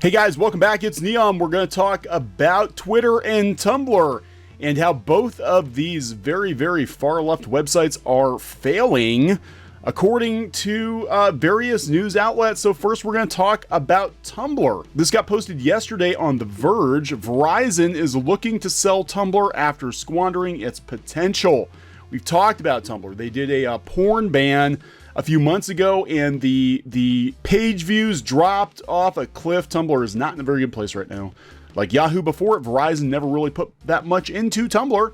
Hey guys, welcome back. It's Neon. We're going to talk about Twitter and Tumblr and how both of these very, very far left websites are failing according to various news outlets. So first we're going to talk about Tumblr. This got posted yesterday on The Verge. Verizon is looking to sell Tumblr after squandering its potential. We've talked about Tumblr. They did a porn ban a few months ago, and the page views dropped off a cliff. Tumblr is not in a very good place right now. Like Yahoo before it, Verizon never really put that much into Tumblr.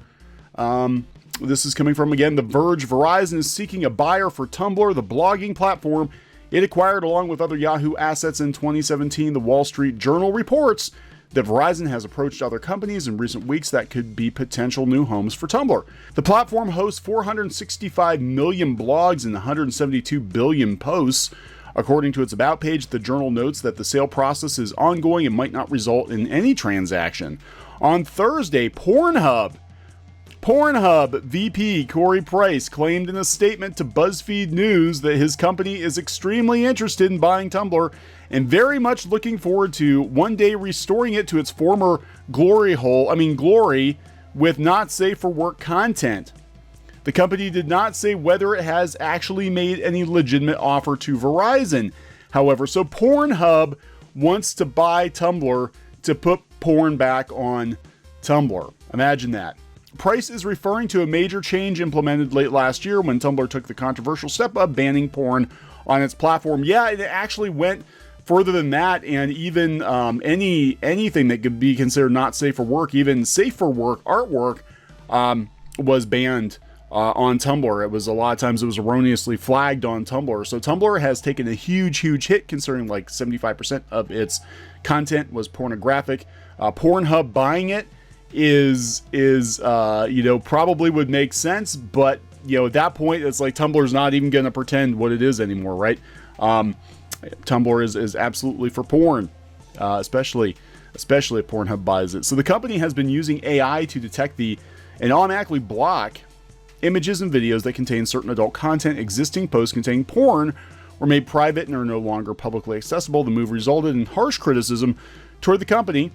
This is coming from, again, The Verge. Verizon is seeking a buyer for Tumblr, the blogging platform it acquired along with other Yahoo assets in 2017. The Wall Street Journal reports that Verizon has approached other companies in recent weeks that could be potential new homes for Tumblr. The platform hosts 465 million blogs and 172 billion posts. According to its About page, the Journal notes that the sale process is ongoing and might not result in any transaction. On Thursday, Pornhub VP Corey Price claimed in a statement to BuzzFeed News that his company is extremely interested in buying Tumblr and very much looking forward to one day restoring it to its former glory with not safe for work content. The company did not say whether it has actually made any legitimate offer to Verizon. However, so Pornhub wants to buy Tumblr to put porn back on Tumblr. Imagine that. Price is referring to a major change implemented late last year when Tumblr took the controversial step of banning porn on its platform. Yeah, it actually went further than that, and even anything that could be considered not safe for work, even safe for work artwork, was banned on Tumblr. It was a lot of times it was erroneously flagged on Tumblr. So Tumblr has taken a huge hit, considering like 75% of its content was pornographic. Pornhub buying it is probably would make sense, but at that point it's like Tumblr's not even going to pretend what it is anymore, right? Tumblr is absolutely for porn, especially if Pornhub buys it. So the company has been using AI to detect and automatically block images and videos that contain certain adult content. Existing posts containing porn were made private and are no longer publicly accessible. The move resulted in harsh criticism toward the company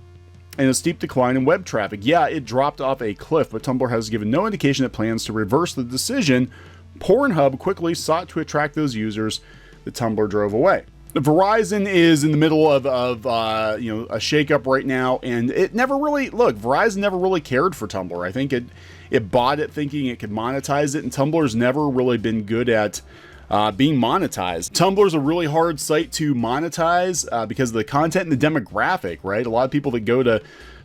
and a steep decline in web traffic. Yeah, it dropped off a cliff, but Tumblr has given no indication it plans to reverse the decision. Pornhub quickly sought to attract those users that Tumblr drove away. Verizon is in the middle of a shakeup right now, and it never really Verizon never really cared for Tumblr. I think it bought it thinking it could monetize it, and Tumblr's never really been good at being monetized. Tumblr's a really hard site to monetize because of the content and the demographic, right? A lot of people that go to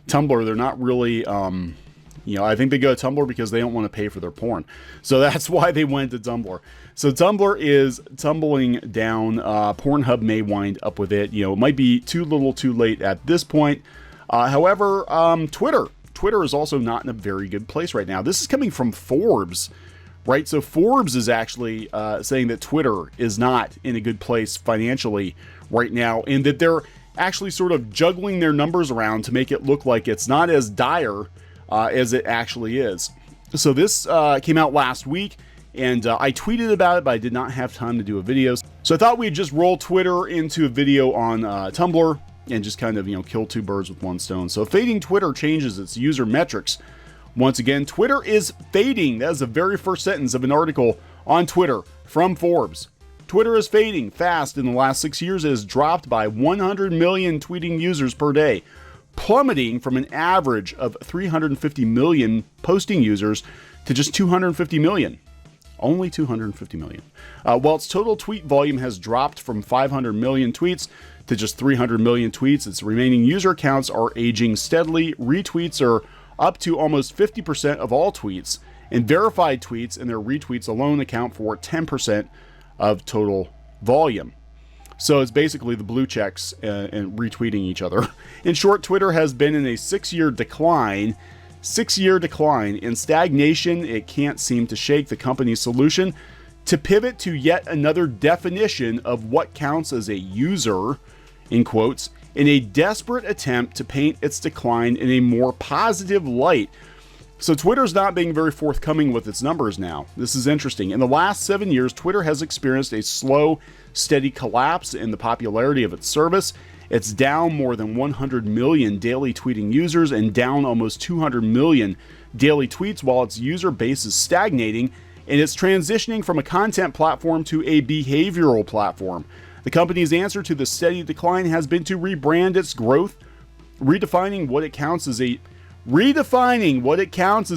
Tumblr, they're not really, I think they go to Tumblr because they don't want to pay for their porn. So that's why they went to Tumblr. So Tumblr is tumbling down. Pornhub may wind up with it. It might be too little too late at this point. However, Twitter is also not in a very good place right now. This is coming from Forbes. Right, so Forbes is actually saying that Twitter is not in a good place financially right now, and that they're actually sort of juggling their numbers around to make it look like it's not as dire as it actually is. So this came out last week, and I tweeted about it, but I did not have time to do a video. So I thought we'd just roll Twitter into a video on Tumblr and just kind of kill two birds with one stone. So fading Twitter changes its user metrics. Once again, Twitter is fading. That is the very first sentence of an article on Twitter from Forbes. Twitter is fading fast. In the last 6 years, it has dropped by 100 million tweeting users per day, plummeting from an average of 350 million posting users to just 250 million. Only 250 million. While its total tweet volume has dropped from 500 million tweets to just 300 million tweets, its remaining user accounts are aging steadily. Retweets are up to almost 50% of all tweets, and verified tweets and their retweets alone account for 10% of total volume. So it's basically the blue checks and retweeting each other. In short, Twitter has been in a 6-year decline. 6-year decline. In stagnation, it can't seem to shake the company's solution to pivot to yet another definition of what counts as a user, in quotes, in a desperate attempt to paint its decline in a more positive light. So Twitter's not being very forthcoming with its numbers now. This is interesting. In the last 7 years, Twitter has experienced a slow, steady collapse in the popularity of its service, It's down more than 100 million daily tweeting users and down almost 200 million daily tweets, while its user base is stagnating and it's transitioning from a content platform to a behavioral platform. The company's answer to the steady decline has been to rebrand its growth, redefining what it counts as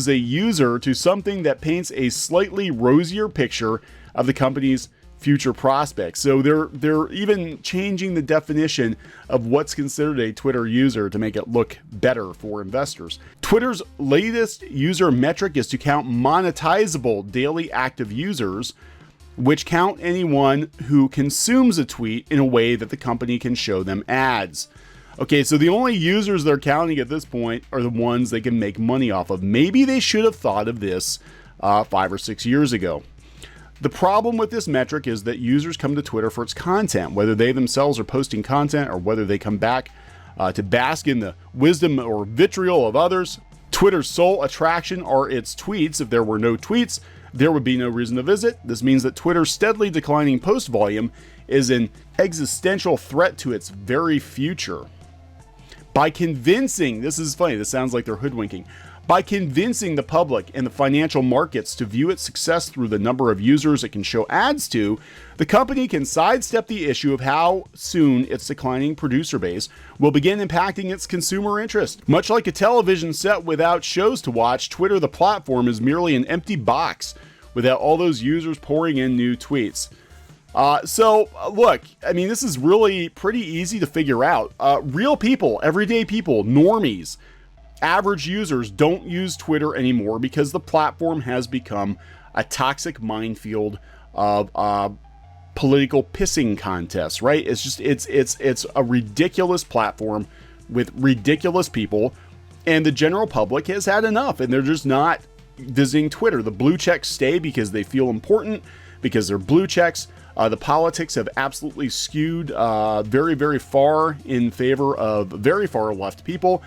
a user to something that paints a slightly rosier picture of the company's future prospects. So they're even changing the definition of what's considered a Twitter user to make it look better for investors. Twitter's latest user metric is to count monetizable daily active users, which count anyone who consumes a tweet in a way that the company can show them ads. Okay, so the only users they're counting at this point are the ones they can make money off of. Maybe they should have thought of this 5 or 6 years ago. The problem with this metric is that users come to Twitter for its content, whether they themselves are posting content or whether they come back to bask in the wisdom or vitriol of others. Twitter's sole attraction are its tweets. If there were no tweets, there would be no reason to visit. This means that Twitter's steadily declining post volume is an existential threat to its very future. By convincing, this is funny, this sounds like they're hoodwinking. By convincing the public and the financial markets to view its success through the number of users it can show ads to, the company can sidestep the issue of how soon its declining producer base will begin impacting its consumer interest. Much like a television set without shows to watch, Twitter, the platform, is merely an empty box without all those users pouring in new tweets. Look, I mean, this is really pretty easy to figure out. Real people, everyday people, normies, average users don't use Twitter anymore because the platform has become a toxic minefield of political pissing contests, right? It's just it's a ridiculous platform with ridiculous people, and the general public has had enough, and they're just not visiting Twitter. The blue checks stay because they feel important, because they're blue checks. The politics have absolutely skewed very, very far in favor of very far left people.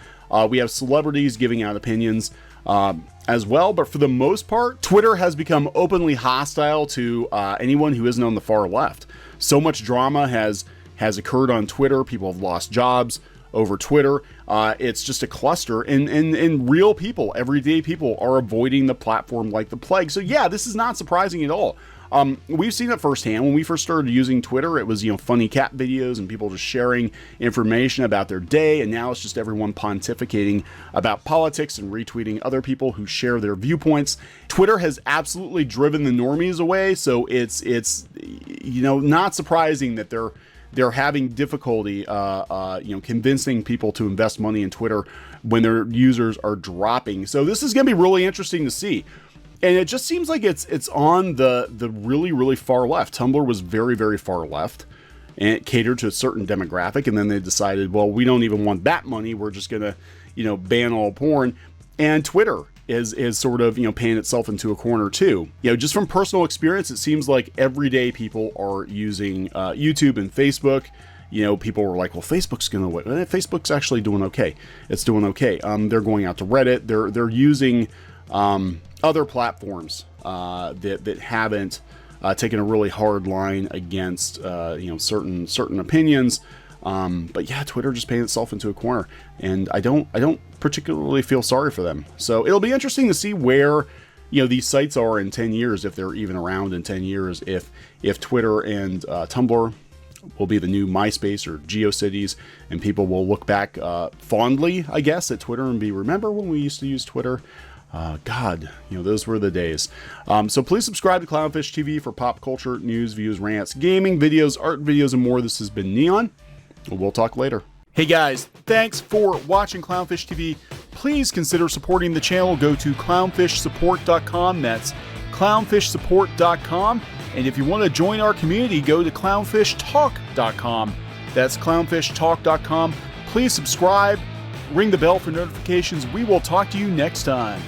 We have celebrities giving out opinions as well, but for the most part, Twitter has become openly hostile to anyone who isn't on the far left. So much drama has occurred on Twitter. People have lost jobs over Twitter. It's just a cluster, and real people, everyday people, are avoiding the platform like the plague. So yeah, this is not surprising at all. We've seen it firsthand. When we first started using Twitter, it was, funny cat videos and people just sharing information about their day. And now it's just everyone pontificating about politics and retweeting other people who share their viewpoints. Twitter has absolutely driven the normies away. So it's not surprising that they're having difficulty, convincing people to invest money in Twitter when their users are dropping. So this is going to be really interesting to see. And it just seems like it's on the really, really far left. Tumblr was very, very far left, and it catered to a certain demographic. And then they decided, well, we don't even want that money. We're just going to, ban all porn. And Twitter is sort of, paying itself into a corner too. Just from personal experience, it seems like everyday people are using YouTube and Facebook. People were like, well, Facebook's going to win. Facebook's actually doing okay. It's doing okay. They're going out to Reddit. They're using other platforms that haven't taken a really hard line against certain opinions. But yeah, Twitter just painted itself into a corner, and I don't particularly feel sorry for them. So it'll be interesting to see where these sites are in 10 years, if they're even around in 10 years, if Twitter and Tumblr will be the new MySpace or GeoCities, and people will look back fondly, I guess, at Twitter and be, remember when we used to use Twitter? God, those were the days. So please subscribe to Clownfish TV for pop culture, news, views, rants, gaming, videos, art videos, and more. This has been Neon. We'll talk later. Hey guys, thanks for watching Clownfish TV. Please consider supporting the channel. Go to clownfishsupport.com. That's clownfishsupport.com. And if you want to join our community, go to clownfishtalk.com. That's clownfishtalk.com. Please subscribe. Ring the bell for notifications. We will talk to you next time.